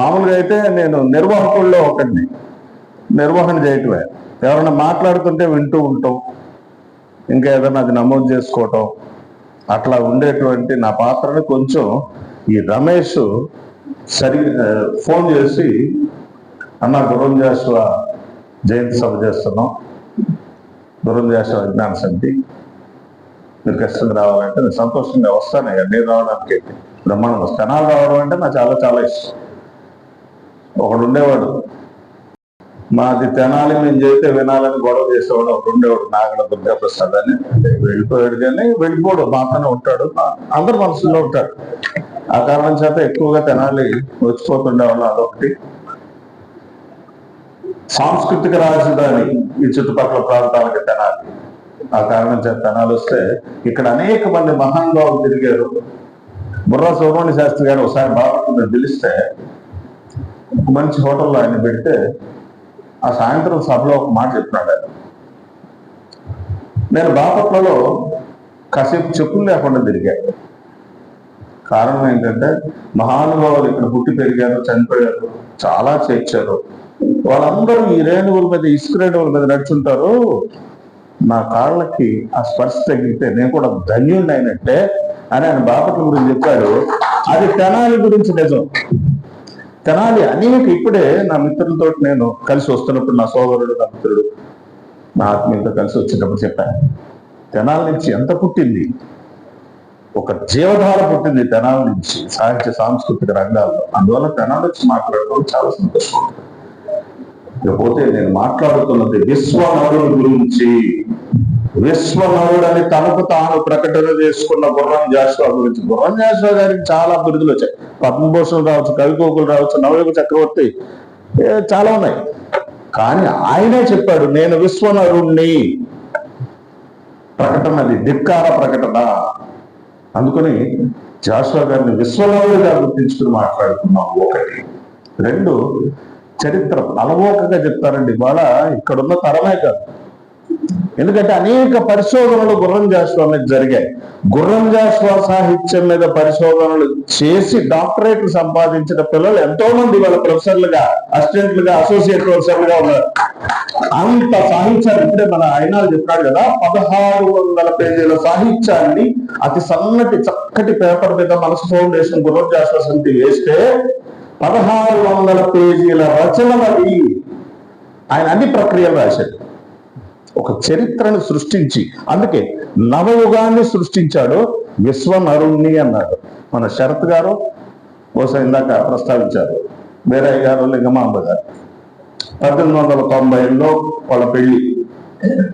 మామూలుగా అయితే నేను నిర్వాహకుల్లో ఒకటిని, నిర్వహణ చేయటమే. ఎవరైనా మాట్లాడుతుంటే వింటూ ఉంటాం, ఇంకా ఏదైనా అది నమోదు చేసుకోవటం, అట్లా ఉండేటువంటి నా పాత్రని కొంచెం ఈ రమేష్ ఫోన్ చేసి, అన్న గుర్రం జాషువా జయంతి సభ చేస్తున్నాం, గుర్రం జాషువా విజ్ఞాన సమితి, మీరు ఖచ్చితంగా రావాలంటే నేను సంతోషంగా వస్తాను. నేను రావడానికి బ్రహ్మాండంగా స్థనాలు రావడం అంటే నాకు చాలా చాలా ఇష్టం. ఒకడు ఉండేవాడు, మాది తెనాలి మేము చేస్తే వినాలని గొడవ చేసేవాడు ఒకడు ఉండేవాడు, నాగడ దుర్గాప్రసాద్ అని. వెళ్ళిపోయాడు కానీ వెళ్ళిపోడు, మాతోనే ఉంటాడు, అందరు మనసులో ఉంటాడు. ఆ కారణం చేత ఎక్కువగా తెనాలి వచ్చిపోతుండేవాళ్ళు. అదొకటి. సాంస్కృతిక రాజధాని ఈ చుట్టుపక్కల ప్రాంతాలకి తెనాలి. ఆ కారణం చేత తెనాలి వస్తే ఇక్కడ అనేక మంది మహానుభావులు తిరిగారు. బుర్రా సుబ్రహ్మణ్య శాస్త్రి గారు ఒకసారి బాగా పిలిస్తే మంచి హోటల్లో ఆయన పెడితే ఆ సాయంత్రం సభలో ఒక మాట చెప్పినాడు ఆయన. నేను బాపట్లలో కాసేపు చెప్పులు లేకుండా తిరిగాను. కారణం ఏంటంటే మహానుభావులు ఇక్కడ పుట్టి పెరిగారు, చనిపోయారు, చాలా చేర్చారు. వాళ్ళందరూ ఈ రేణువుల మీద, ఇసుక రేణువుల మీద నడుచుంటారు. నా కాళ్ళకి ఆ స్పర్శ తగిలితే నేను కూడా ధన్యుడిని అయినట్టే అని ఆయన బాపట్ల గురించి చెప్పాడు. అది తెనాలి గురించి నిజం. తెనాలి అనేక, ఇప్పుడే నా మిత్రులతో నేను కలిసి వస్తున్నప్పుడు, నా సోదరుడు, నా మిత్రుడు, నా ఆత్మీయులతో కలిసి వచ్చేటప్పుడు చెప్పాను, తెనాలి నుంచి ఎంత పుట్టింది, ఒక జీవధార పుట్టింది తెనాలి నుంచి సాహిత్య సాంస్కృతిక రంగాల్లో. అందువల్ల తెనాలి నుంచి మాట్లాడడం చాలా సంతోషం. ఇకపోతే నేను మాట్లాడుతున్నది విశ్వనరుడు గురించి. విశ్వనరుడు అని తనకు తాను ప్రకటన చేసుకున్న గుర్రం జాషువా గురించి. గుర్రం జాషువా గారికి చాలా బిరుదులు వచ్చాయి. పద్మభూషణ్ రావచ్చు, కవికోకులు రావచ్చు, నవయుగ చక్రవర్తి, చాలా ఉన్నాయి. కానీ ఆయనే చెప్పాడు, నేను విశ్వనరుణ్ణి. ప్రకటన, అది ధిక్కార ప్రకటన. అందుకని జాషువా గారిని విశ్వనరుడిగా గుర్తించుకుని మాట్లాడుకున్నాం. ఒకటి. రెండు, చరిత్ర అలవోకగా చెప్తారండి ఇవాళ ఇక్కడున్న తరమే కాదు. ఎందుకంటే అనేక పరిశోధనలు గుర్రం జాషువా మీద జరిగాయి. గుర్రం జాషువా సాహిత్యం మీద పరిశోధనలు చేసి డాక్టరేట్లు సంపాదించిన పిల్లలు ఎంతో మంది వాళ్ళ ప్రొఫెసర్లుగా, అసిస్టెంట్లుగా, అసోసియేట్ ప్రొఫెసర్లుగా ఉన్నారు. అంత సాహిత్యాన్ని, ఇప్పుడే మన ఆయన చెప్పాడు కదా, 1600 పేజీల సాహిత్యాన్ని అతి సన్నటి చక్కటి పేపర్ మీద మనసు ఫౌండేషన్ గుర్రం జాషువా సమితి వేస్తే 1600 పేజీల రచనలవి. ఆయన అన్ని ప్రక్రియలు రాశాడు. ఒక చరిత్రను సృష్టించి, అందుకే నవయుగాన్ని సృష్టించాడు. విశ్వనరుణ్ణి అన్నాడు. మన శరత్ గారు బహుశా ఇందాక ప్రస్తావించారు, వీరయ్య గారు, లింగమాంబ గారు 1890లో వాళ్ళ పెళ్లి,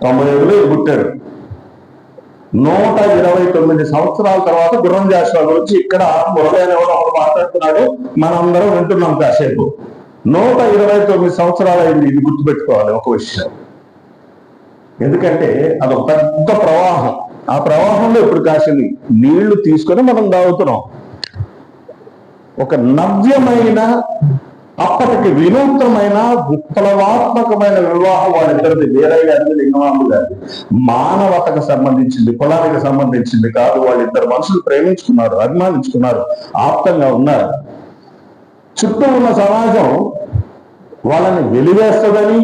95లో పుట్టాడు. 129 సంవత్సరాల తర్వాత గుర్రం జాషువా గురించి ఇక్కడ మురళి అనేవాడు ఒకడు మాట్లాడుతున్నాడు, మనందరం వింటున్నాం కాసేపు. 129 సంవత్సరాలు అయింది. ఇది గుర్తుపెట్టుకోవాలి ఒక విషయం. ఎందుకంటే అదొక పెద్ద ప్రవాహం. ఆ ప్రవాహంలో ఇప్పుడు కాసింది నీళ్లు తీసుకొని మనం తాగుతున్నాం. ఒక నవ్యమైన, అప్పటికి వినూత్నమైన, విప్లవాత్మకమైన వివాహం వాళ్ళిద్దరిది, వీరయ్య గారిది, లింగమాంబ గారిది. మానవతకు సంబంధించింది, కులానికి సంబంధించింది కాదు. వాళ్ళిద్దరు మనుషులు ప్రేమించుకున్నారు, అభిమానించుకున్నారు, ఆప్తంగా ఉన్నారు. చుట్టూ ఉన్న సమాజం వాళ్ళని వెలివేస్తుందని,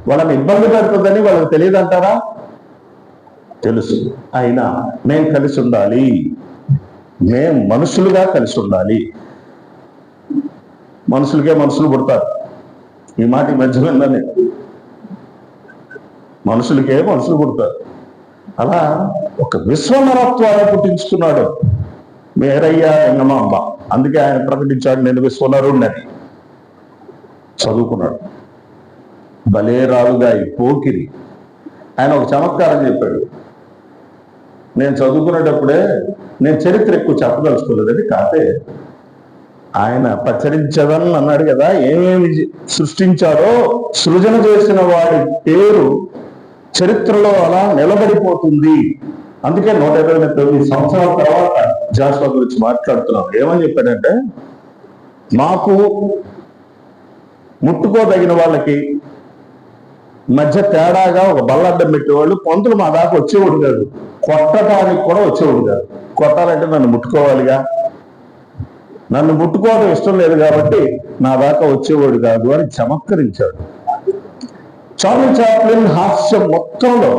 వాళ్ళని ఇబ్బంది పెడుతుందని వాళ్ళకి తెలియదంటారా? తెలుసు. అయినా మేము కలిసి ఉండాలి, మేము మనుషులుగా కలిసి ఉండాలి. మనుషులకే మనుషులు పుడతారు. ఈ మాట ఈ మధ్య విన్నాను. మనుషులకే మనుషులు పుడతారు. అలా ఒక విశ్వనరత్వాన్ని పుట్టించుకున్నాడు వీరయ్య, లింగమాంబ. అందుకే ఆయన ప్రకటించాడు, నేను విశ్వనరుణ్ణి. చదువుకున్నాడు. భలే రావుగాయి పోకిరి. ఆయన ఒక చమత్కారం చెప్పాడు. నేను చదువుకునేటప్పుడే, నేను చరిత్ర ఎక్కువ చెప్పదలుచుకోలేదండి, కాకపోతే ఆయన పచ్చరించదని అన్నాడు కదా, ఏమేమి సృష్టించారో సృజన చేసిన వాడి పేరు చరిత్రలో అలా నిలబడిపోతుంది. అందుకే 129 సంవత్సరాల తర్వాత జాషువా గురించి మాట్లాడుతున్నాం. ఏమని చెప్పాడంటే, మాకు ముట్టుకోదగిన వాళ్ళకి మధ్య తేడాగా ఒక బల్లడ్డం పెట్టేవాళ్ళు. పంతులు మా దాకా వచ్చేవాడు కాదు, కొట్టడానికి కూడా వచ్చేవాడు కాదు. కొట్టాలంటే నన్ను ముట్టుకోవాలిగా, నన్ను ముట్టుకోవడం ఇష్టం లేదు కాబట్టి నా దాకా వచ్చేవాడు కాదు అని చమత్కరించాడు. చార్లీ చాప్లిన్ హాస్యం మొత్తంలో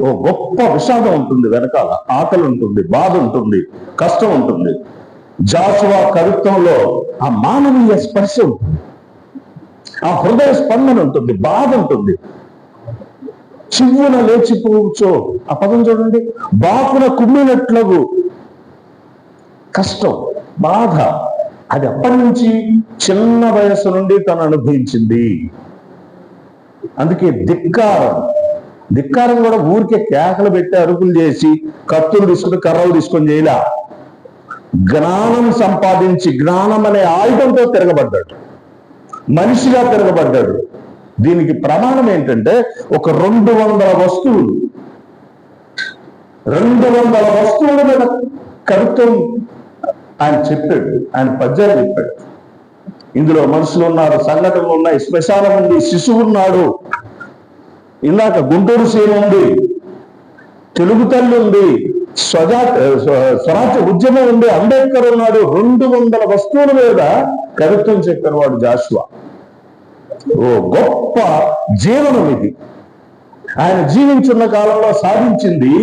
ఓ గొప్ప విషాదం ఉంటుంది, వెనకాల ఆకలి ఉంటుంది, బాధ ఉంటుంది, కష్టం ఉంటుంది. జాషువా కవిత్వంలో ఆ మానవీయ స్పర్శ ఉంటుంది, ఆ హృదయ స్పందన ఉంటుంది, బాధ ఉంటుంది. చివ్వున లేచిపోవచ్చో ఆ పదం చూడండి, బాకున కుమ్మినట్లగు కష్టం, బాధ, అది అప్పటి నుంచి చిన్న వయసు నుండి తను అనుభవించింది. అందుకే ధిక్కారం కూడా ఊరికే కేకలు పెట్టి అరుపులు చేసి కత్తులు తీసుకుని కర్రలు తీసుకొని చేయలా. జ్ఞానం సంపాదించి జ్ఞానం అనే ఆయుధంతో తిరగబడ్డాడు, మనిషిగా తిరగబడ్డాడు. దీనికి ప్రమాణం ఏంటంటే ఒక 200 వస్తువుల మీద కవిత్వం ఆయన చెప్పాడు, ఆయన పద్యాలు చెప్పాడు. ఇందులో మనుషులు ఉన్నారు, సంఘటనలు ఉన్నాయి, శ్మశానం ఉంది, శిశువు ఉన్నాడు, ఇందాక గుంటూరు సీన్ ఉంది, తెలుగు తల్లి ఉంది, స్వరాజ్య ఉద్యమం ఉంది, అంబేద్కర్ ఉన్నాడు. 200 వస్తువుల మీద కవిత్వం చెప్పిన వాడు జాషువా. ఓ గొప్ప జీవనం ఇది. ఆయన జీవించున్న కాలంలో సాధించింది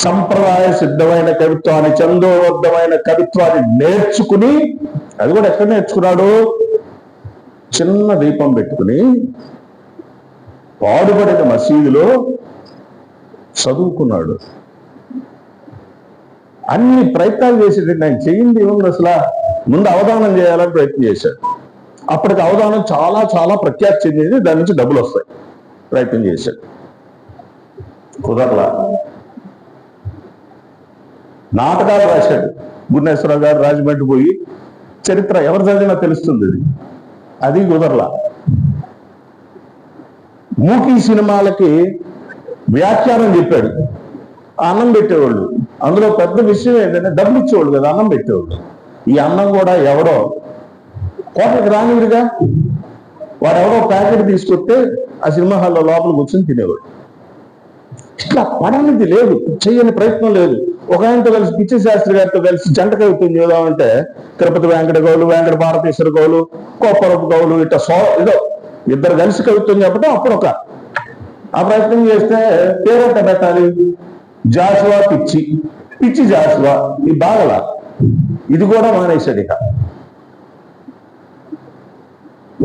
సంప్రదాయ సిద్ధమైన కవిత్వాన్ని, చందోబద్ధమైన కవిత్వాన్ని నేర్చుకుని, అది కూడా ఎక్కడ నేర్చుకున్నాడు? చిన్న దీపం పెట్టుకుని పాడుబడిన మసీదులో చదువుకున్నాడు. అన్ని ప్రయత్నాలు చేసేటండి. ఆయన చేయింది ఏముంది, అసలు ముందు అవధానం చేయాలని ప్రయత్నం చేశాడు. అప్పటికి అవధానం చాలా చాలా ప్రఖ్యాతి చెందింది, దాని నుంచి డబ్బులు వస్తాయి, ప్రయత్నం చేశాడు, కుదరలా. నాటకాలు రాశాడు. గుణేశ్వరరావు గారు రాజమండ్రి పోయి చరిత్ర ఎవరు చదివినా తెలుస్తుంది, అది కుదరలా. మూకీ సినిమాలకి వ్యాఖ్యానం చెప్పాడు, అన్నం పెట్టేవాళ్ళు. అందులో పెద్ద విషయం ఏంటంటే డబ్బులు ఇచ్చేవాళ్ళు కదా, అన్నం పెట్టేవాళ్ళు. ఈ అన్నం కూడా ఎవడో కోటకి రానివిడిగా వాడెవడో ప్యాకెట్ తీసుకొస్తే ఆ సినిమా హాల్లో లోపల కూర్చొని తినేవాడు. ఇట్లా పడనిది లేదు, చెయ్యని ప్రయత్నం లేదు. ఒక ఆయనతో కలిసి పిచ్చి శాస్త్రి గారితో కలిసి జంట కవిత్వం చేద్దామంటే తిరుపతి వెంకట గౌలు, వెంకట భారతేశ్వర గౌలు, కోప్పరపు గౌలు, ఇట్లా ఏదో ఇద్దరు కలిసి కవిత్వం చెప్పడం. అప్పుడు ఆ ప్రయత్నం చేస్తే పేరెంట పెట్టాలి, జాషువా పిచ్చి జాషువా, ఈ బాగలా. ఇది కూడా మానేశాడు. ఇక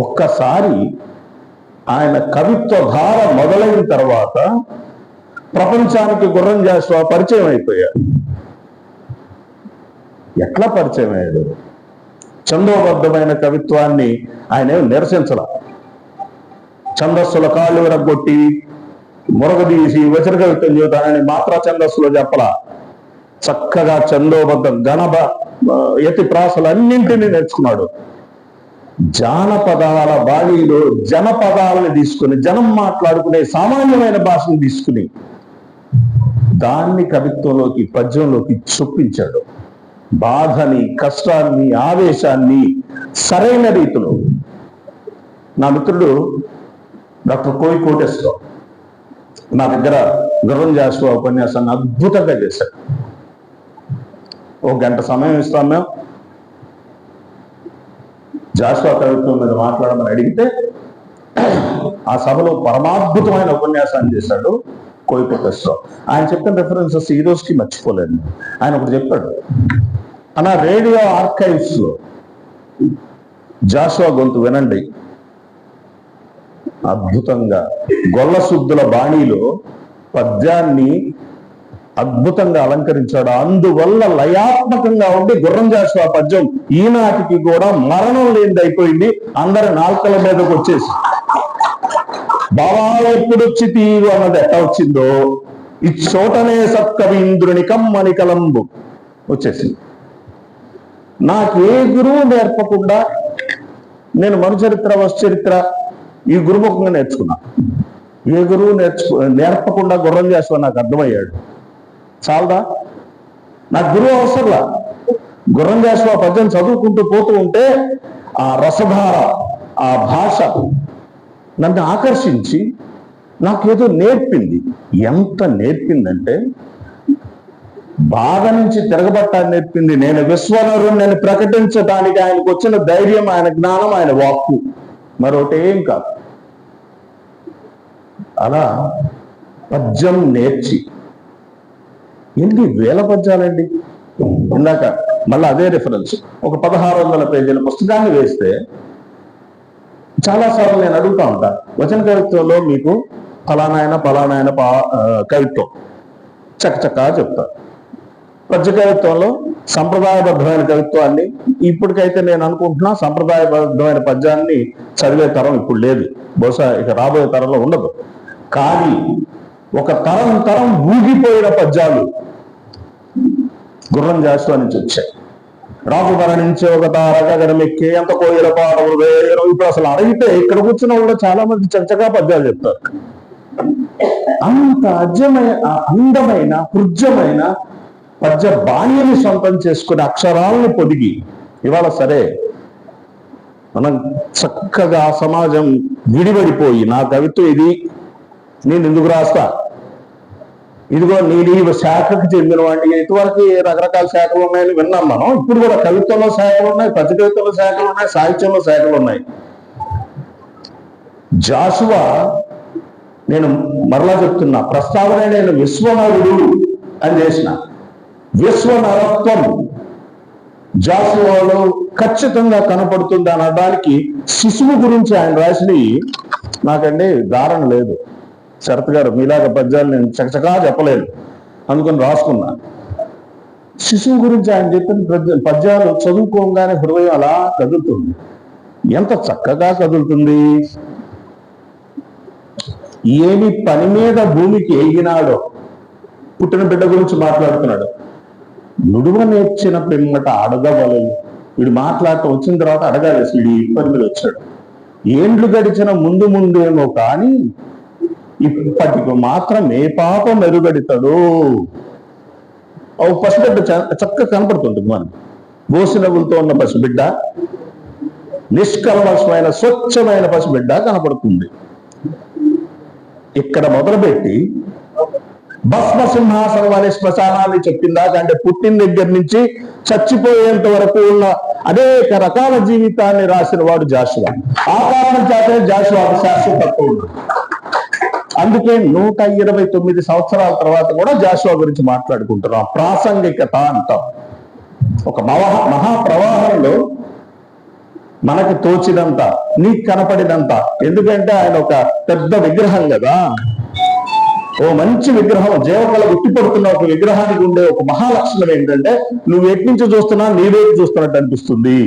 ఒక్కసారి ఆయన కవిత్వ ధార మొదలైన తర్వాత ప్రపంచానికి గుర్రం జాషువా పరిచయం అయిపోయాడు. ఎట్లా పరిచయం అయ్యాడు? ఛందోబద్ధమైన కవిత్వాన్ని ఆయన నిరసించాల. ఛందస్సుల కాళ్ళు విరగొట్టి మురగదీసి వచన కవిత్వం చేస్తానని మాత్రా ఛందస్సులో చెప్పలా. చక్కగా ఛందోబద్ధ యతి ప్రాసలు అన్నింటినీ నేర్చుకున్నాడు. జానపదాల బాణీలో జనపదాలను తీసుకుని, జనం మాట్లాడుకునే సామాన్యమైన భాషను తీసుకుని దాన్ని కవిత్వంలోకి, పద్యంలోకి చొప్పించాడు. బాధని, కష్టాన్ని, ఆవేశాన్ని సరైన రీతిలో. నా మిత్రుడు డాక్టర్ కోయి కోటేశ్వరరావు నా దగ్గర గుర్రం జాషువా ఉపన్యాసాన్ని అద్భుతంగా చేశాడు. 1 గంట సమయం ఇస్తాం మేము. జాషువా కవిత్వం మీద మాట్లాడమని అడిగితే ఆ సభలో పరమాద్భుతమైన ఉపన్యాసాన్ని చేశాడు కోయి కోటేశ్వరరావు. ఆయన చెప్పిన రెఫరెన్సెస్ ఈ రోజుకి మర్చిపోలేదు. ఆయన ఒకటి చెప్పాడు, అన్న రేడియో ఆర్కైవ్స్ లో జాషువా గొంతు వినండి, అద్భుతంగా గొల్లశుద్ధుల బాణీలో పద్యాన్ని అద్భుతంగా అలంకరించాడు. అందువల్ల లయాత్మకంగా ఉండి గుర్రం జాషువా పద్యం ఈనాటికి కూడా మరణం లేనిది అయిపోయింది. అందరి నాల్కల మీదకి వచ్చేసి బావా ఎప్పుడొచ్చి తీరు అన్నది ఎట్లా వచ్చిందో ఈ చోటనే సత్కవీంద్రుని కమ్మని కలంబు వచ్చేసింది. నాకు ఏ గురువు నేర్పకుండా నేను మనుచరిత్ర, వశ్చరిత్ర ఈ గురుముఖంగా నేర్చుకున్నా. ఏ గురువు నేర్పకుండా గుర్రం జాషువా నాకు అర్థమయ్యాడు. చాలదా? నాకు గురువు అవసరంలా. గుర్రం జాషువా పద్యం చదువుకుంటూ పోతూ ఉంటే ఆ రసధార, ఆ భాష నన్ను బాధ నుంచి తిరగబట్టాన్ని నేర్పింది. నేను విశ్వనరుణ్ణి ప్రకటించడానికి ఆయనకు వచ్చిన ధైర్యం, ఆయన జ్ఞానం, ఆయన వాక్కు, మరొకటి ఏం కాదు. అలా పద్యం నేర్చి ఎన్ని వేల పద్యాలండి. ఇందాక మళ్ళీ అదే రిఫరెన్స్, ఒక 1600 పేజీల పుస్తకాన్ని వేస్తే చాలాసార్లు నేను అడుగుతా ఉంటా, వచన కవిత్వంలో మీకు ఫలానాయన కవిత్వం చక్కచక్కగా చెప్తారు. పద్య కవిత్వంలో సంప్రదాయబద్ధమైన కవిత్వాన్ని, ఇప్పటికైతే నేను అనుకుంటున్నా సంప్రదాయబద్ధమైన పద్యాన్ని చదివే తరం ఇప్పుడు లేదు, బహుశా ఇక రాబోయే తరంలో ఉండదు. కానీ ఒక తరం ఊగిపోయిన పద్యాలు గుర్రం జాషువా నుంచి వచ్చాయి. రాజు మరణించే ఒక తారకగడమెక్కి ఎంత కోయిల పాట ఇప్పుడు అసలు అడిగితే ఇక్కడ కూర్చున్న కూడా చాలా మంది చక్కగా పద్యాలు చెప్తారు. అంత అందమైన హృద్యమైన పద్య బాణ్యని సొంతం చేసుకుని అక్షరాలను పొదిగి ఇవాళ సరే మనం చక్కగా సమాజం విడిపడిపోయి, నా కవిత్వం ఇది, నేను ఎందుకు రాస్తా, ఇదిగో నీ శాఖకు చెందిన వాడిని, ఇటువరకు రకరకాల శాఖలు ఉన్నాయని విన్నాం మనం. ఇప్పుడు కూడా కవిత్వంలో శాఖలు ఉన్నాయి, పద్య కవిత్వంలో శాఖలు ఉన్నాయి, సాహిత్యంలో శాఖలు ఉన్నాయి. జాషువా, నేను మరలా చెప్తున్నా, ప్రస్తావన నేను విశ్వనరుడు అని చేసిన. విశ్వనరత్వం జాషువాలో ఖచ్చితంగా కనపడుతుంది అనడానికి శిశువు గురించి ఆయన రాసినవి నాకండి ధారణ లేదు. శరత్ గారు మీలాగా పద్యాలు నేను చకచకా చెప్పలేను, అందుకని రాసుకున్నా. శిశువు గురించి ఆయన చెప్పిన పద్యాలు చదువుకోగానే హృదయం అలా కదులుతుంది. ఎంత చక్కగా కదులుతుంది. ఏమి పని మీద భూమికి ఎగినాడో, పుట్టిన బిడ్డ గురించి మాట్లాడుతున్నాడు. నుడువ నేర్చిన పిమ్మట అడగవలెను. వీడు మాట్లాడటం వచ్చిన తర్వాత అడగాలి, అసలు వీడు పని మీద వచ్చాడు. ఏండ్లు గడిచిన ముందేమో కానీ ఇప్పటికి మాత్రం ఏ పాప మెరుగడితాడు. పసిబిడ్డ చక్కగా కనపడుతుంటుంది. మనం గోసినవులతో ఉన్న పసిబిడ్డ, నిష్కల్మషమైన స్వచ్ఛమైన పసిబిడ్డ కనపడుతుంది. ఇక్కడ మొదలుపెట్టి భస్మ సింహాసనం అనే శ్మశానాన్ని చెప్పిందాక, అంటే పుట్టిన దగ్గర నుంచి చచ్చిపోయేంత వరకు ఉన్న అనేక రకాల జీవితాన్ని రాసిన వాడు జాషువా. ఆ కారణం చేత జాషువా శాశ్వతత్వం ఉంది. అందుకే 129 సంవత్సరాల తర్వాత కూడా జాషువా గురించి మాట్లాడుకుంటున్నాం. ప్రాసంగికత అంటాం. ఒక మహాప్రవాహంలో మనకి తోచినంత, నీకు కనపడినంత. ఎందుకంటే ఆయన ఒక పెద్ద విగ్రహం కదా, ఓ మంచి విగ్రహం, జీవకళ ఉట్టిపడుతున్న ఒక విగ్రహానికి ఉండే ఒక మహాలక్షణం ఏంటంటే, నువ్వు ఎటు నుంచి చూస్తున్నా నీవేపు చూస్తున్నట్టు అనిపిస్తుంది.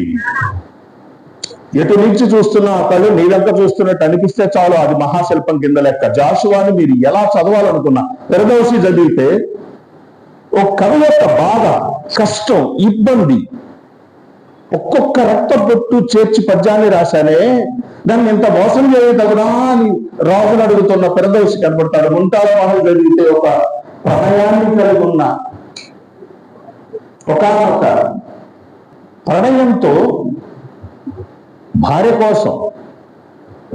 ఎటు నుంచి చూస్తున్నా కళ్ళు నీదంతా చూస్తున్నట్టు అనిపిస్తే చాలు, అది మహాశిల్పం కింద లెక్క. జాషువాని మీరు ఎలా చదవాలనుకున్నా, ఫిర్దౌసీ చదివితే ఓ కవి యొక్క బాధ, కష్టం, ఇబ్బంది, ఒక్కొక్క రక్తబొట్టు చేర్చి పద్యాన్ని రాశానే, దాన్ని ఎంత మోసం చేయగలరా అని రాజును అడుగుతున్న ఫిర్దౌసీ కనబడతాడు. ముంతాజ్ మహల్ చదివితే ఒక ప్రణయాన్ని కలిగి ఉన్న ఒకానొక ప్రణయంతో భార్య కోసం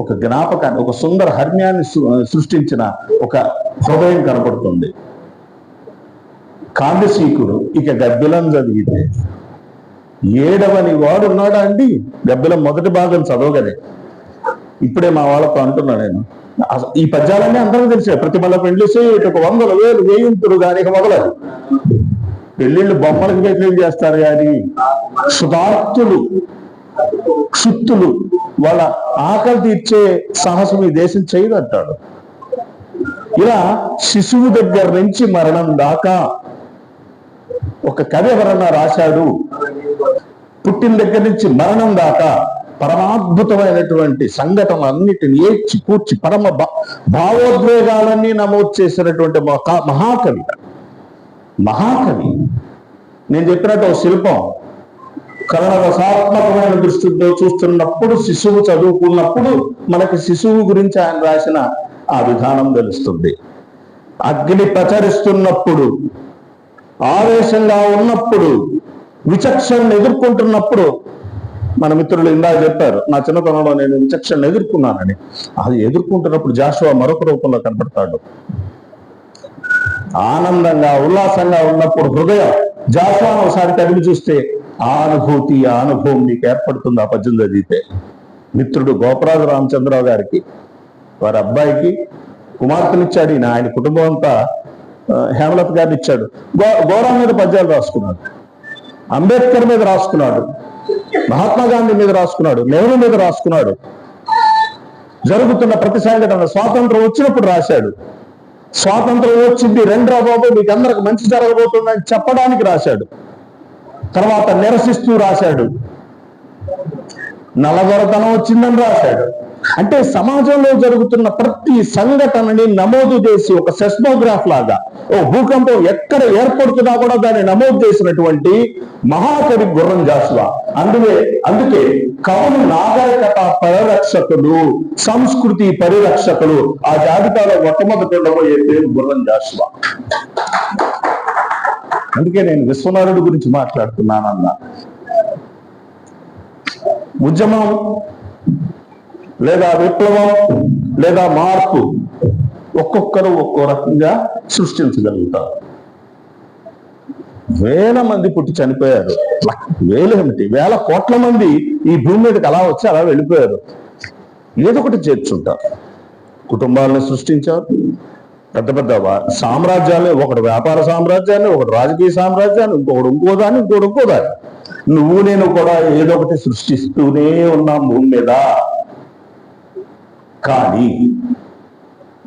ఒక జ్ఞాపకాన్ని, ఒక సుందర హర్మ్యాన్ని సృష్టించిన ఒక హృదయం కనపడుతుంది. కాండసీకుడు ఇక గబ్బిలం చదివితే, ఏడవని వాడు ఉన్నాడా అండి? గబ్బిలం మొదటి భాగం చదవగలే. ఇప్పుడే మా వాళ్ళతో అంటున్నా నేను, ఈ పద్యాలన్నీ అందరూ తెలిసే. ప్రతి మళ్ళీ పెళ్లి ఇటు 100,000 వేయింతురు కానీ ఇక మొదలదు. పెళ్లిళ్ళు బొమ్మలకు పెళ్లి చేస్తారు కానీ శుతార్థులు, క్షుత్తులు వాళ్ళ ఆకలి తీర్చే సాహసం ఈ దేశం చేయదు అంటాడు. ఇలా శిశువు దగ్గర నుంచి మరణం దాకా ఒక కవి ఎవరన్నా రాశాడు. పుట్టిన దగ్గర నుంచి మరణం దాకా పరమాద్భుతమైనటువంటి సంఘటనలన్నిటిని ఏడ్చి కూర్చి పరమ భావోద్వేగాలన్నీ నమోదు చేసినటువంటి మహాకవి. నేను చెప్పినట్టు శిల్పం కరుణరసాత్మకమైన దృష్టితో చూస్తున్నప్పుడు, శిశువు చదువుకున్నప్పుడు మనకి శిశువు గురించి ఆయన రాసిన ఆ విధానం తెలుస్తుంది. అగ్ని ప్రచరిస్తున్నప్పుడు, ఆవేశంగా ఉన్నప్పుడు, విచక్షణను ఎదుర్కొంటున్నప్పుడు, మన మిత్రులు ఇందాక చెప్పారు, నా చిన్నతనంలో నేను విచక్షణను ఎదుర్కొన్నానని. అది ఎదుర్కొంటున్నప్పుడు జాషువా మరొక రూపంలో కనపడతాడు. ఆనందంగా ఉల్లాసంగా ఉన్నప్పుడు హృదయం జాషువాను ఒకసారి తగిలి చూస్తే ఆ అనుభవం మీకు ఏర్పడుతుంది. ఆ పద్యం చదివితే మిత్రుడు గోపరాజు రామచంద్రరావు గారికి వారి అబ్బాయికి కుమార్తెనిచ్చాడు. ఆయన కుటుంబం అంతా హేమలత గారిని ఇచ్చాడు. గోరా మీద పద్యాలు రాసుకున్నాడు, అంబేద్కర్ మీద రాసుకున్నాడు, మహాత్మా గాంధీ మీద రాసుకున్నాడు, నెహ్రూ మీద రాసుకున్నాడు. జరుగుతున్న ప్రతి సంఘటన స్వాతంత్రం వచ్చినప్పుడు రాశాడు. స్వాతంత్రం వచ్చింది, రెండో బాబు మీకు అందరికి మంచి జరగబోతుందని చెప్పడానికి రాశాడు. తర్వాత నిరసిస్తూ రాశాడు, నల్లగొరతనం వచ్చిందని రాశాడు. అంటే సమాజంలో జరుగుతున్న ప్రతి సంఘటనని నమోదు చేసి ఒక సెస్మోగ్రాఫ్ లాగా, ఓ భూకంపం ఎక్కడ ఏర్పడుతున్నా కూడా దాన్ని నమోదు చేసినటువంటి మహాకవి గుర్రం జాషువా. అందుకే కవులు నాగరికత పరిరక్షకులు, సంస్కృతి పరిరక్షకులు. ఆ జాబితాలో మొట్టమొదటి ఉండబోయే పేరు గుర్రం జాషువా. అందుకే నేను విశ్వనాథుడి గురించి మాట్లాడుతున్నానన్నా. ఉద్యమం లేదా విప్లవం లేదా మార్పు ఒక్కొక్కరు ఒక్కో రకంగా సృష్టించగలుగుతారు. వేల మంది పుట్టి చనిపోయారు. వేలేమిటి, వేల కోట్ల మంది ఈ భూమి మీదకి అలా వచ్చి అలా వెళ్ళిపోయారు. ఏదో ఒకటి చేర్చుంటారు. కుటుంబాలను సృష్టించారు. పెద్ద పెద్ద సామ్రాజ్యాలు, ఒకటి వ్యాపార సామ్రాజ్యాన్ని, ఒకటి రాజకీయ సామ్రాజ్యాన్ని, ఇంకొకటి ఇంకోదాన్ని, ఇంకోటి ఇంకోదాన్ని. నువ్వు నేను కూడా ఏదో ఒకటి సృష్టిస్తూనే ఉన్నాం భూమి మీద. కానీ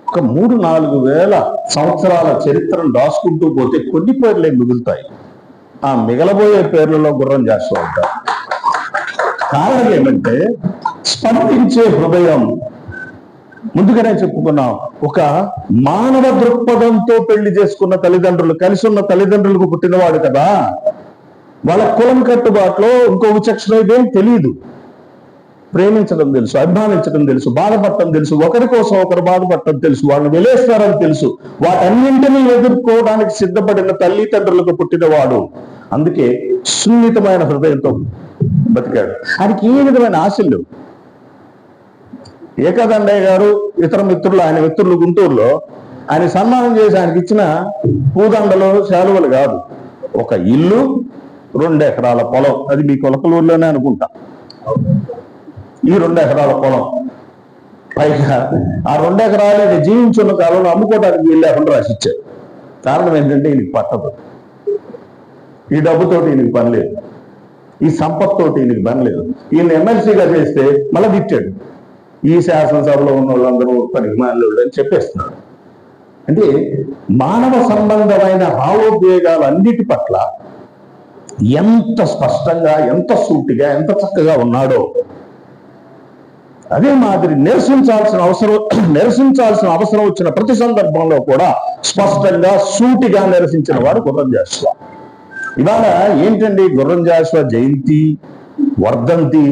ఒక 3-4 వేల సంవత్సరాల చరిత్రను దాచుకుంటూ పోతే కొన్ని పేర్లే మిగులుతాయి. ఆ మిగలబోయే పేర్లలో గుర్రం జాషువా ఉంటారు. కారణం ఏమంటే స్పందించే హృదయం. ముందుగానే చెప్పుకున్నాం, ఒక మానవ దృక్పథంతో పెళ్లి చేసుకున్న తల్లిదండ్రులు, కలిసి ఉన్న తల్లిదండ్రులకు పుట్టినవాడు కదా. వాళ్ళ కులం కట్టుబాటులో ఇంకో విచక్షణ ఇదేం తెలియదు. ప్రేమించడం తెలుసు, అభిమానించడం తెలుసు, బాధపడటం తెలుసు, ఒకరి కోసం ఒకరు బాధపడటం తెలుసు, వాళ్ళని వెలేస్తారని తెలుసు. వాటన్నింటినీ ఎదుర్కోవడానికి సిద్ధపడిన తల్లిదండ్రులకు పుట్టినవాడు. అందుకే సున్నితమైన హృదయంతో బతికాడు. ఆయనకి ఏ విధమైన ఆశలు లేవు. ఏకాదండయ్య గారు ఇతర మిత్రులు, ఆయన మిత్రులు గుంటూరులో ఆయన సన్మానం చేసి ఆయనకి ఇచ్చిన పూదండలు, శాలువలు కాదు, ఒక ఇల్లు, 2 ఎకరాల పొలం. అది మీ కొలకలూరులోనే అనుకుంటా. ఈ 2 ఎకరాల పొలం, పైగా ఆ 2 ఎకరాలు జీవించున్న కాలంలో అమ్ముకోవడానికి వీలు లేకుండా రాసిచ్చారు. కారణం ఏంటంటే ఈయనకి పట్టదు. ఈ డబ్బుతోటి ఈయనకి పని లేదు, ఈ సంపత్తోటి ఈయనకి పని లేదు. ఈయన ఎమ్మెల్సీగా చేస్తే మళ్ళీ తిట్టాడు. ఈ శాసనసభలో ఉన్న వాళ్ళందరూ పనికిమాలిన అని చెప్పేస్తున్నాడు. అంటే మానవ సంబంధమైన భావోద్వేగాలు అన్నిటి పట్ల ఎంత స్పష్టంగా, ఎంత సూటిగా, ఎంత చక్కగా ఉన్నాడో అదే మాదిరి నిరసించాల్సిన అవసరం వచ్చిన ప్రతి సందర్భంలో కూడా స్పష్టంగా, సూటిగా నిరసించిన వాడు గుర్రం జాషువా. ఇవాళ ఏంటండి గుర్రం జాషువా జయంతి, వర్ధంతి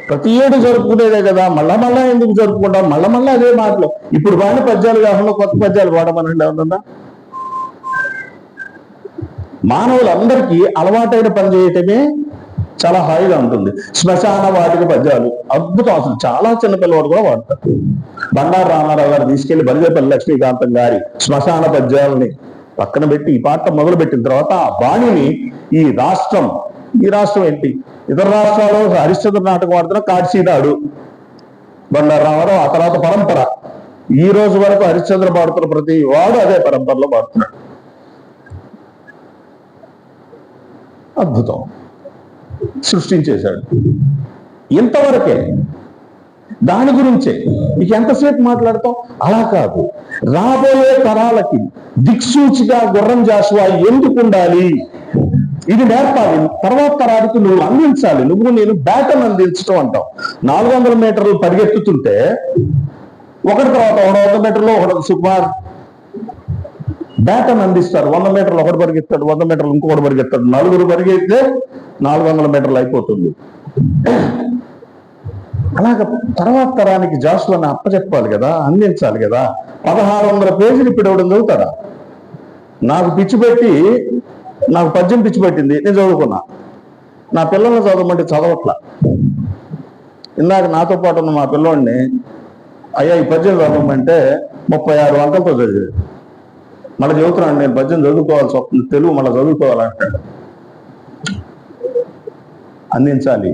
ప్రతి ఏడు జరుపుకునేదే కదా. మళ్ళా ఎందుకు జరుపుకుంటాం? మళ్ళా అదే మాటలు. ఇప్పుడు వాడిన పద్యాలు కాకుండా కొత్త పద్యాలు వాడమనండి ఏమన్నా. మానవులందరికీ అలవాటైన పని చేయటమే చాలా హాయిగా ఉంటుంది. శ్మశాన వాటిక పద్యాలు అద్భుతం. అసలు చాలా చిన్నపిల్లవాడు కూడా వాడతారు. బండారు రామారావు గారు తీసుకెళ్లి బలిదేపల్లి లక్ష్మీకాంతం గారి శ్మశాన పద్యాలని పక్కన పెట్టి ఈ పాట మొదలు పెట్టిన తర్వాత ఆ బాణిని ఈ రాష్ట్రం ఏంటి, ఇతర రాష్ట్రాల్లో హరిశ్చంద్ర నాటకం ఆడుతున్న కాడ్సీనాడు బండారు రామారావు. ఆ తర్వాత పరంపర, ఈ రోజు వరకు హరిశ్చంద్ర పాడుతున్న ప్రతి వాడు అదే పరంపరలో పాడుతున్నాడు. అద్భుతం సృష్టించేశాడు. ఇంతవరకే, దాని గురించే నీకు ఎంతసేపు మాట్లాడతాం? అలా కాదు, రాబోయే తరాలకి దిక్సూచిగా గుర్రం జాషువా ఎందుకు ఉండాలి, ఇది నేర్పాలి. తర్వాత తరానికి నువ్వు అందించాలి. నువ్వు నేను బ్యాటన్ అందించడం అంటాం. 400 మీటర్లు పరిగెత్తుతుంటే ఒకటి తర్వాత 100 మీటర్లు ఒకటి సుకుమార్ బ్యాటన్ అందిస్తారు. 100 మీటర్లు ఒకటి పరిగెత్తాడు, 100 మీటర్లు ఇంకొకటి పరిగెత్తాడు, 4 పరిగెత్తే 400 మీటర్లు అయిపోతుంది. అలాగ తర్వాత తరానికి జాషువాని అప్పచెప్పాలి కదా, అందించాలి కదా. 1600 పేజీలు ఇప్పుడు ఎవడు చదువుతాడా? నాకు పద్యం పిచ్చి పెట్టింది, నేను చదువుకున్నా. నా పిల్లల్ని చదవమంటే చదవట్లా. ఇందాక నాతో పాటు ఉన్న మా పిల్లోడిని, అయ్యా ఈ పద్యం చదవమంటే 36 అంకెలతో చదివాడు. మళ్ళీ చదువుతున్నాను, నేను పద్యం చదువుకోవాల్సి వస్తుంది, తెలుగు మళ్ళీ చదువుకోవాలంటాడు. అందించాలి,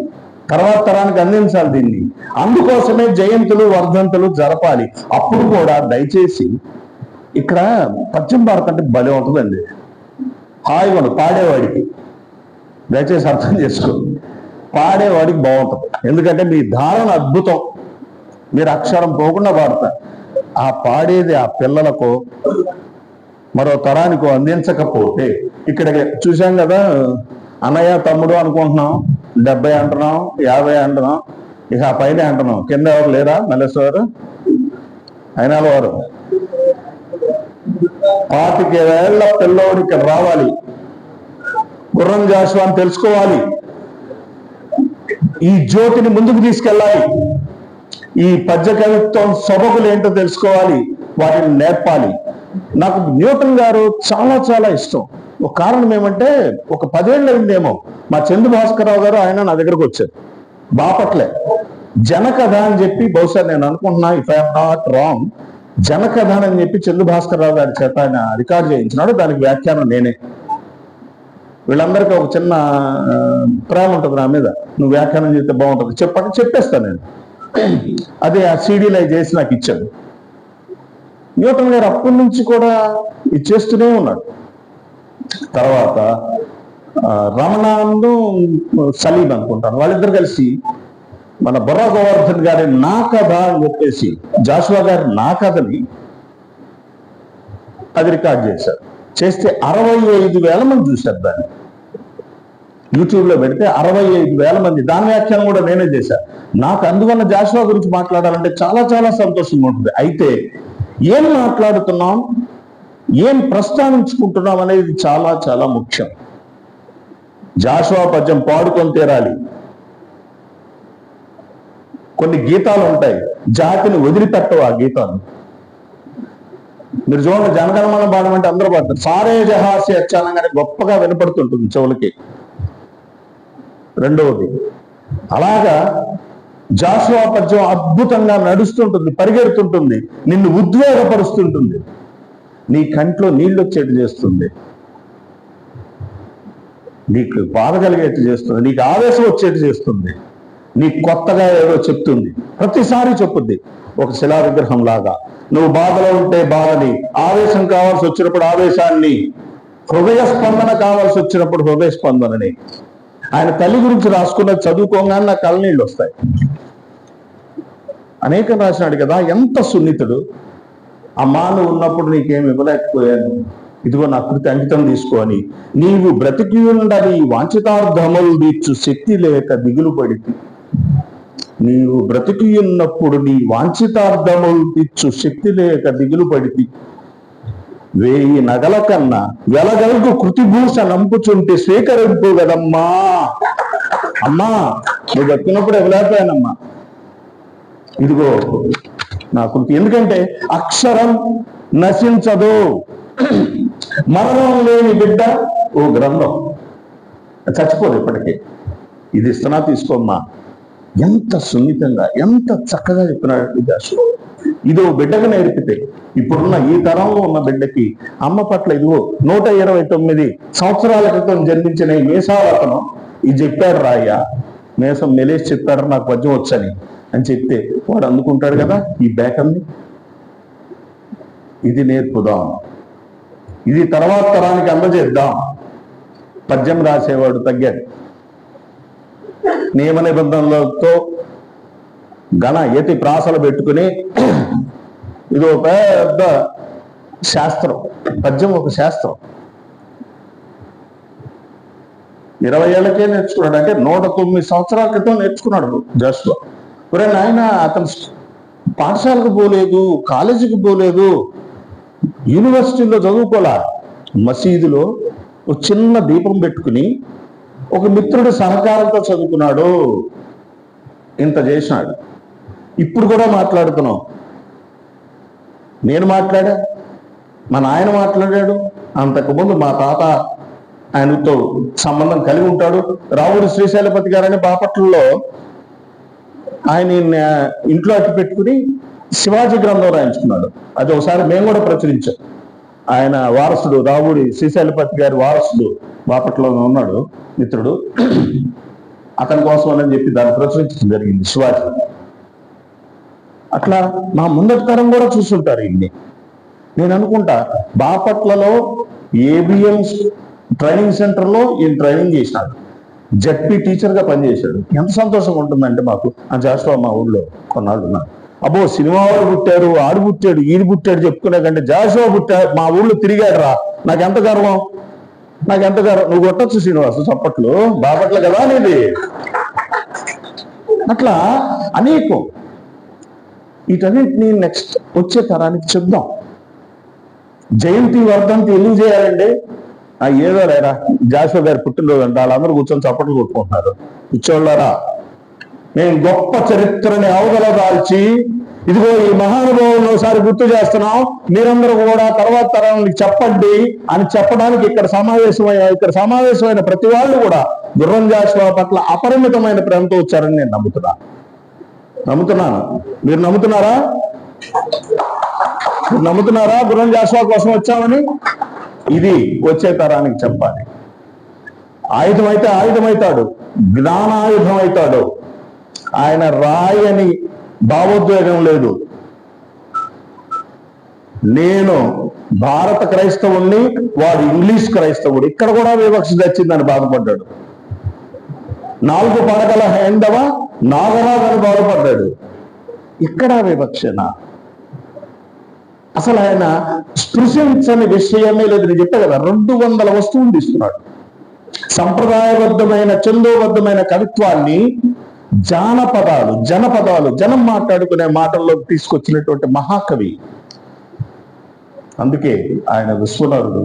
తర్వాత తరానికి అందించాలి దీన్ని. అందుకోసమే జయంతులు వర్ధంతులు జరపాలి. అప్పుడు కూడా దయచేసి ఇక్కడ పద్యం భారతం అంటే భలే ఉంటుందండి, హాయిగా ఉండదు పాడేవాడికి. దయచేసి అర్థం చేసుకో, పాడేవాడికి బాగుంటుంది. ఎందుకంటే మీ ధారణ అద్భుతం, మీరు అక్షరం పోకుండా పాడతారు. ఆ పాడేది ఆ పిల్లలకు మరో తరానికో అందించకపోతే, ఇక్కడ చూసాం కదా, అన్నయ్య తమ్ముడు అనుకుంటున్నాం, 70 అంటున్నాం, 50 అంటున్నాం, ఇక ఆ పైన అంటున్నాం. కింద ఎవరు లేరా? మల్లేశ్వరు అయినా వారు 25 ఏళ్ల పిల్లోడు ఇక్కడ రావాలి, గుర్రం జాషువా అని తెలుసుకోవాలి, ఈ జ్యోతిని ముందుకు తీసుకెళ్ళాలి, ఈ పద్య కవిత్వం సొబగులు ఏంటో తెలుసుకోవాలి, వాటిని నేర్పాలి. నాకు న్యూటన్ గారు చాలా చాలా ఇష్టం. ఒక కారణం ఏమంటే, ఒక 10 ఏళ్ళు అయిందేమో మా చందు భాస్కరరావు గారు ఆయన నా దగ్గరకు వచ్చారు. బాపట్లే జనకథ అని చెప్పి, బహుశా నేను అనుకుంటున్నా, ఇఫ్ ఐఎమ్ నాట్ రాంగ్, జనకథ అని చెప్పి చందు భాస్కరరావు గారి చేత ఆయన రికార్డ్ చేయించినాడు. దానికి వ్యాఖ్యానం నేనే. వీళ్ళందరికీ ఒక చిన్న ప్రేమ ఉంటుంది నా మీద, నువ్వు వ్యాఖ్యానం చేస్తే బాగుంటుంది చెప్పండి, చెప్పేస్తాను నేను. అదే ఆ సీడీలో చేసి నాకు ఇచ్చాడు. న్యూటన్ గారు అప్పటి నుంచి కూడా ఇది చేస్తూనే ఉన్నాడు. తర్వాత రమణను సలీం అనుకుంటాను, వాళ్ళిద్దరు కలిసి మన బుర్రా గోవర్ధన్ గారి నా కథ అని చెప్పేసి, జాషువా గారి నా కథని అది రికార్డ్ చేశారు. చేస్తే 65,000 మంది చూశారు దాన్ని. యూట్యూబ్లో పెడితే 65,000 మంది. దాని వ్యాఖ్యానం కూడా నేనే చేశాను. నాకు అందువల్ల జాషువా గురించి మాట్లాడాలంటే చాలా చాలా సంతోషంగా ఉంటుంది. అయితే ఏం మాట్లాడుతున్నాం, ఏం ప్రస్తావించుకుంటున్నాం అనేది చాలా చాలా ముఖ్యం. జాషువా పద్యం పాడుకొని తీరాలి. కొన్ని గీతాలు ఉంటాయి, జాతిని వదిలిపెట్టవు ఆ గీతాలు. మీరు చూడండి, జనగణమన పాడమంటే అందరూ పాడతారు, సారే జహాసి అచ్చానంగానే గొప్పగా వినపడుతుంటుంది చెవులకి. రెండవది అలాగా జాషువా పద్యం అద్భుతంగా నడుస్తుంటుంది, పరిగెడుతుంటుంది, నిన్ను ఉద్వేగపరుస్తుంటుంది, నీ కంట్లో నీళ్ళు వచ్చేట్టు చేస్తుంది, నీకు బాధ కలిగేట్టు చేస్తుంది, నీకు ఆవేశం వచ్చేట్టు చేస్తుంది, నీకు కొత్తగా ఏదో చెప్తుంది, ప్రతిసారి చెప్పుద్ది. ఒక శిలా విగ్రహం లాగా నువ్వు బాధలో ఉంటే బాధని, ఆవేశం కావాల్సి వచ్చినప్పుడు ఆవేశాన్ని, హృదయ స్పందన కావాల్సి వచ్చినప్పుడు హృదయ స్పందనని. ఆయన తల్లి గురించి రాసుకున్నది చదువుకోగానే నాకు కళ్ళనీళ్ళు వస్తాయి. అనేకం రాసినాడు కదా, ఎంత సున్నితుడు. అమ్మా నువ్వు ఉన్నప్పుడు నీకేమి ఇవ్వలేకపోయాను, ఇదిగో నా కృతి అంకితం తీసుకొని, నీవు బ్రతికి ఉండని వాంఛితార్థములు తీర్చు శక్తి లేక దిగులు పడితి. నీవు బ్రతికి ఉన్నప్పుడు నీ వాంఛితార్థములు తీర్చు శక్తి లేక దిగులు పడితి. 1000 నగల కన్నా వెలగలుగు కృతిభూష నంపుచుంటే స్వీకరింపు కదమ్మా. అమ్మా నువ్వు బతికినప్పుడు ఇవ్వలేకపోయానమ్మా, ఇదిగో నా కృతి. ఎందుకంటే అక్షరం నశించదు, మరణం లేని బిడ్డ ఓ గ్రంథం చచ్చిపోదు ఇప్పటికీ. ఇది ఇస్తున్నా తీసుకోమ్మా. ఎంత సున్నితంగా, ఎంత చక్కగా చెప్పినాడు జాషువా. ఇదో బిడ్డకు నేర్పితే, ఇప్పుడున్న ఈ తరంలో ఉన్న బిడ్డకి అమ్మ పట్ల ఇదిగో 129 సంవత్సరాల క్రితం జన్మించిన ఈ మేషావతనం ఇది చెప్పాడు రాయ్యా, మేషం మెలేసి చెప్పాడు నాకు పద్యం వచ్చని అని చెప్తే వాడు అందుకుంటాడు కదా ఈ బేకల్ని. ఇది నేర్పుదాం, ఇది తర్వాత తరానికి అందజేద్దాం. పద్యం రాసేవాడు తగ్గాడు. నియమ నిబంధనలతో ఘన యతి ప్రాసలు పెట్టుకుని ఇది ఒక పెద్ద శాస్త్రం. పద్యం ఒక శాస్త్రం. 20 ఏళ్ళకే నేర్చుకున్నాడు, అంటే 109 సంవత్సరాల క్రితం నేర్చుకున్నాడు జాషువా. ఒరే నాయన, అతను పాఠశాలకు పోలేదు, కాలేజీకి పోలేదు, యూనివర్సిటీలో చదువుకోలే, మసీదులో ఒక చిన్న దీపం పెట్టుకుని ఒక మిత్రుడి సహకారంతో చదువుకున్నాడు. ఇంత చేసినాడు. ఇప్పుడు కూడా మాట్లాడుతున్నాం. నేను మాట్లాడా, మా నాయన మాట్లాడాడు, అంతకుముందు మా తాత ఆయనతో సంబంధం కలిగి ఉంటాడు. రావుడు శ్రీశైలపతి గారని బాపట్లలో ఆయన ఇంట్లో అట్టి పెట్టుకుని శివాజీ గ్రంథం రాయించుకున్నాడు. అది ఒకసారి మేము కూడా ప్రచురించాం. ఆయన వారసుడు రావుడి శ్రీశైలపతి గారి వారసుడు బాపట్లో ఉన్నాడు మిత్రుడు, అతని కోసం అని చెప్పి దాన్ని ప్రచురించడం జరిగింది శివాజీ. అట్లా మా ముందటి తరం కూడా చూస్తుంటారు ఇన్ని. నేను అనుకుంటా బాపట్లలో ఏబిఎం ట్రైనింగ్ సెంటర్లో ఈయన ట్రైనింగ్ చేసినాడు, జడ్పీ టీచర్గా పనిచేశాడు. ఎంత సంతోషంగా ఉంటుందంటే మాకు. ఆ జాషువా మా ఊళ్ళో కొన్నాళ్ళు ఉన్నారు. అబ్బో సినిమా వాడు పుట్టారు, ఆడు పుట్టాడు, ఈడు పుట్టాడు చెప్పుకునే కంటే జాషువా పుట్టాడు మా ఊళ్ళో తిరిగాడు రా, నాకెంత గర్వం, నాకెంత గర్వం. నువ్వు కొట్టచ్చు శ్రీనివాసు చప్పట్లు, బాపట్ల కదా అనేది. అట్లా అనేకం. వీటన్నిటిని నెక్స్ట్ వచ్చే తరానికి చెప్దాం. జయంతి వర్ధంతి ఎందుకు చేయాలండి? ఏదో లేరా జాషువా గారి పుట్టినరోజు అంటే వాళ్ళందరూ కూర్చొని చప్పట్లు కొట్టుకుంటున్నారు. ఇచ్చోళ్ళారా, మేము గొప్ప చరిత్రని అవగల దాల్చి ఇదిగో ఈ మహానుభావులను ఒకసారి గుర్తు చేస్తున్నాం, మీరందరూ కూడా తర్వాత తరానికి చెప్పండి అని చెప్పడానికి ఇక్కడ సమావేశమైన ప్రతి వాళ్ళు కూడా గుర్రం జాషువా పట్ల అపరిమితమైన ప్రేమతో వచ్చారని నేను నమ్ముతున్నాను. మీరు నమ్ముతున్నారా? గుర్రం జాషువా కోసం వచ్చామని? ఇది వచ్చే తరానికి చెప్పాలి. ఆయుధం అయితే ఆయుధమవుతాడు, జ్ఞానాయుధం అవుతాడు. ఆయన రాయని భావోద్వేగం లేదు. నేను భారత క్రైస్తవుణ్ణి, వాడు ఇంగ్లీష్ క్రైస్తవుడు, ఇక్కడ కూడా వివక్ష తెచ్చిందని బాధపడ్డాడు. 4 పడగల హైందవ నాగరాజని బాధపడ్డాడు. ఇక్కడ వివక్షణ అసలు ఆయన స్పృశించని విషయమే లేదు. నేను చెప్పా కదా, 200 వస్తువులు తీస్తున్నాడు. సంప్రదాయబద్ధమైన చందోబద్ధమైన కవిత్వాన్ని జనపదాలు జనం మాట్లాడుకునే మాటల్లోకి తీసుకొచ్చినటువంటి మహాకవి. అందుకే ఆయన విశ్వనరుడు.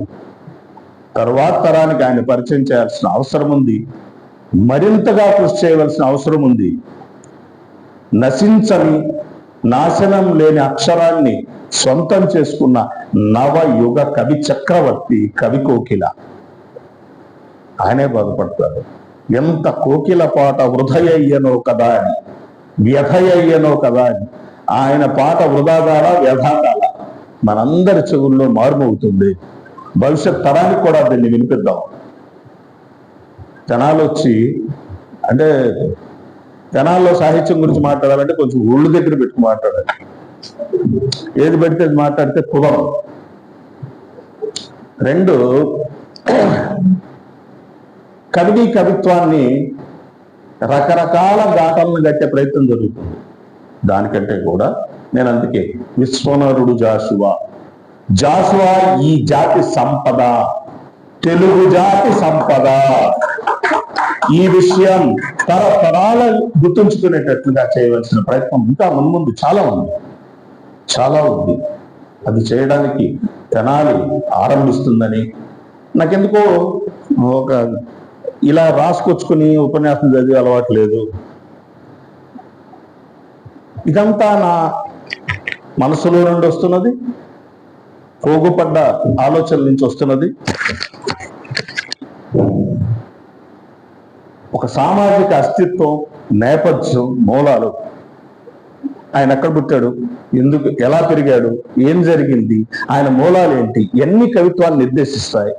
తర్వాత తరానికి ఆయన పరిచయం చేయాల్సిన అవసరం ఉంది, మరింతగా కృషి చేయవలసిన అవసరం ఉంది. నశించని నాశనం లేని అక్షరాన్ని సొంతం చేసుకున్న నవయుగ కవి చక్రవర్తి కవి కోకిల. ఆయనే బాధపడతారు. ఎంత కోకిల పాట వృధయ్యనో కదా అని, వ్యధయ్యనో కదా అని. ఆయన పాట వృధాగాల వ్యధాగాల మనందరి చెవుల్లో మారుమవుతుంది. భవిష్యత్ తరానికి కూడా దీన్ని వినిపిద్దాం. జనాలు వచ్చి అంటే జనాల్లో సాహిత్యం గురించి మాట్లాడాలంటే కొంచెం ఒళ్ళు దగ్గర పెట్టుకు మాట్లాడాలి. ఏది పెడితే అది మాట్లాడితే కుదరదు. 2 కవిత్వాన్ని రకరకాల ఘాటలను కట్టే ప్రయత్నం జరుగుతుంది. దానికంటే కూడా నేను అందుకే విశ్వనరుడు జాషువా ఈ జాతి సంపద, తెలుగు జాతి సంపద. ఈ విషయం తరతరాల గుర్తుంచుకునేటట్లుగా చేయవలసిన ప్రయత్నం ఇంకా ముందు చాలా ఉంది. అది చేయడానికి తెనాలి ఆరంభిస్తుందని నాకెందుకో ఒక ఇలా రాసుకొచ్చుకుని ఉపన్యాసం చదివే అలవాటు లేదు. ఇదంతా నా మనసులో నుండి వస్తున్నది, పోగుపడ్డ ఆలోచనల నుంచి వస్తున్నది. ఒక సామాజిక అస్తిత్వం, నేపథ్యం, మూలాలు. ఆయన ఎక్కడ పుట్టాడు, ఎందుకు, ఎలా పెరిగాడు, ఏం జరిగింది, ఆయన మూలాలు ఏంటి, ఎన్ని కవిత్వాన్ని నిర్దేశిస్తాయి.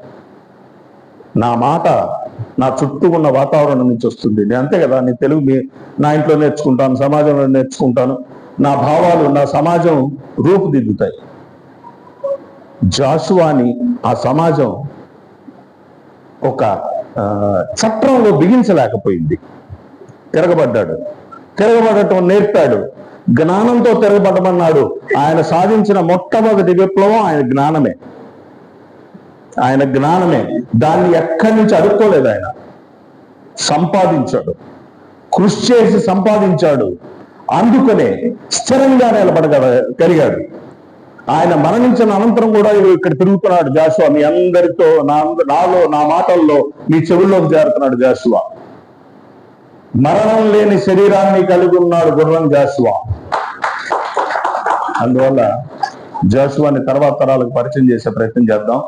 నా మాట నా చుట్టూ ఉన్న వాతావరణం నుంచి వస్తుంది. నేను అంతే కదా, నేను తెలుగు నా ఇంట్లో నేర్చుకుంటాను, సమాజంలో నేర్చుకుంటాను. నా భావాలు నా సమాజం రూపుదిద్దుతాయి. జాషువాని ఆ సమాజం ఒక చట్రంలో బిగించలేకపోయింది. తిరగబడటం నేర్పాడు, జ్ఞానంతో తిరగబడమన్నాడు. ఆయన సాధించిన మొట్టమొదటి విప్లవం ఆయన జ్ఞానమే. దాన్ని ఎక్కడి నుంచి అడుక్కోలేదు. ఆయన సంపాదించాడు, కృషి చేసి సంపాదించాడు. అందుకనే స్థిరంగా నిలబడగలిగాడు. ఆయన మరణించిన అనంతరం కూడా ఇక్కడ తిరుగుతున్నాడు జాషువా. మీ అందరితో నా మాటల్లో మీ చెవుల్లోకి చేరుతున్నాడు జాషువా. మరణం లేని శరీరాన్ని కలిగి ఉన్నాడు గుర్రం జాషువా. అందువల్ల జాషువాని తర్వాత తరాలకు పరిచయం చేసే ప్రయత్నం చేద్దాం.